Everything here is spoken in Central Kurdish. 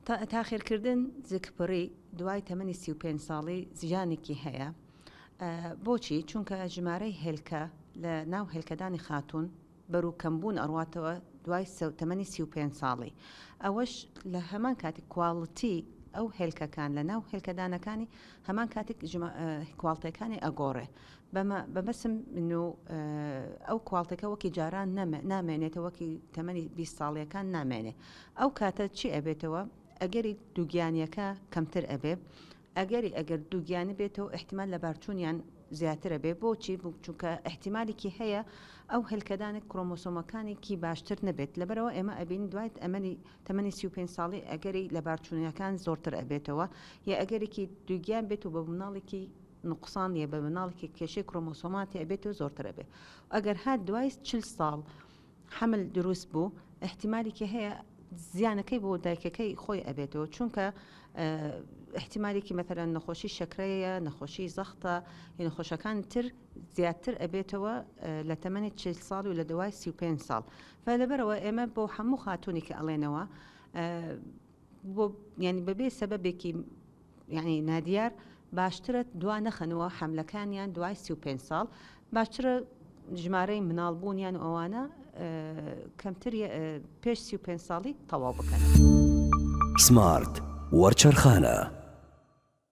تاخیرکردن زگپڕی دوای تەمەنی 35 ساڵی زیانێکی هەیە. بۆچی؟ چونکە ژمارەی هێلکە لە ناو هێلکەدانی خاتون بەرو کەمبوون ئەڕواتەوە دوای تەمەنی 35 ساڵی. ئەوەش لە هەمان کاتی کواڵتی ئەو هێلکەکان لە ناو هێلکەدانەکانی هەمان کاتێک کواڵتەکانی ئەگۆڕێ. بەمەسم من و ئەو کواڵتەکە وەکی جاران نامێنێتەوە، وەکی تەمەنی 20 ساڵیەکان نامێنێ. ئەو کاتە چی ئەبێتەوە؟ ئەگەری دووگیانیەکە کەمتر ئەبێ، ئەگەر دووگیانی بێتەوە احتیمال لە بارچوونیان زیاترە بێ. بۆچی؟ چونکە احتیمالێکی هەیە ئەو هێلکەدانێک کرۆمۆسۆمەکانێکی باشتر نەبێت. لەبەرەوە ئێمە ئەبین دوای تەمەنی 35 ساڵی ئەگەری لە بارچوونیەکان زۆرتر ئەبێتەوە، یا ئەگەرێکی دووگیان بێت و بە مناڵێکی نقصان یە بە مناڵێکی کێشەی کرۆمۆسۆماتی ئەبێت و زۆرتر ئەبێت. ئەگەر هات دوای 40 ساڵ حمل دروست بوو، احتیمالێکی هەیە زیانەکەی بۆ دایکەکەی خۆی ئەبێتەوە، چونکە احتیمالێکی مەتەرەن نەخۆشی شەکرەیە، نەخۆشی زەختە، نەخۆشەکان تر زیاتر ئەبێتەوە لە تەمەنی 40 ساڵ و لە دوای 35 ساڵ. لەبەرەوە ئێمە بۆ هەموو خاتونی کە ئەڵێنەوە ینی بەبێ سەبەبێکی ینی نادیار باشترە دوا نەخەنەوە حەملەکانیان دوای 35 ساڵ، باشترە ژمارەی مناڵبوونیان و ئەوانە کەمتر پێش 35 ساڵی تەواو بکەن. سمارت وەرچەرخانە.